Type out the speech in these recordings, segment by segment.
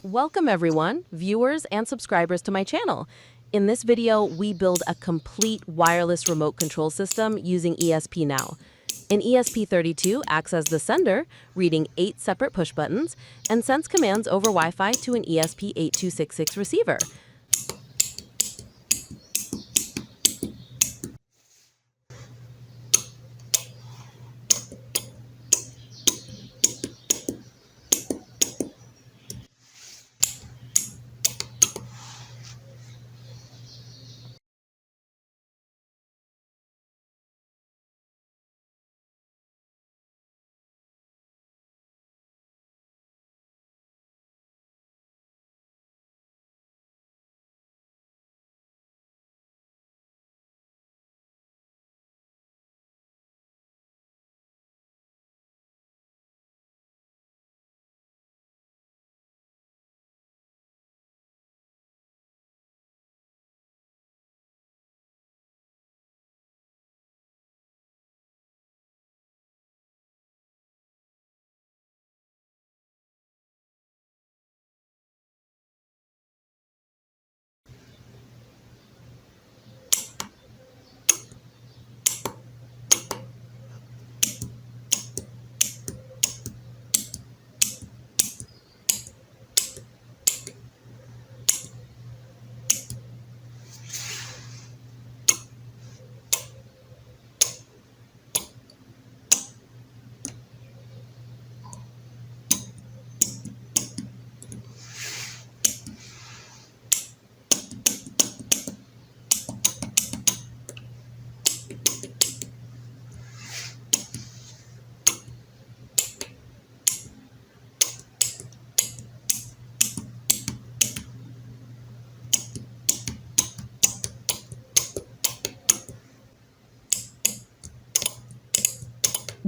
Welcome everyone, viewers and subscribers to my channel. In this video, we build a complete wireless remote control system using ESP-NOW. An ESP32 acts as the sender, reading 8 separate push buttons, and sends commands over Wi-Fi to an ESP8266 receiver.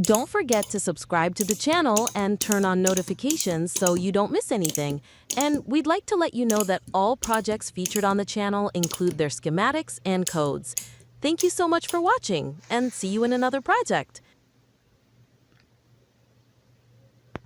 Don't forget to subscribe to the channel and turn on notifications so you don't miss anything. And we'd like to let you know that all projects featured on the channel include their schematics and codes. Thank you so much for watching, and see you in another project.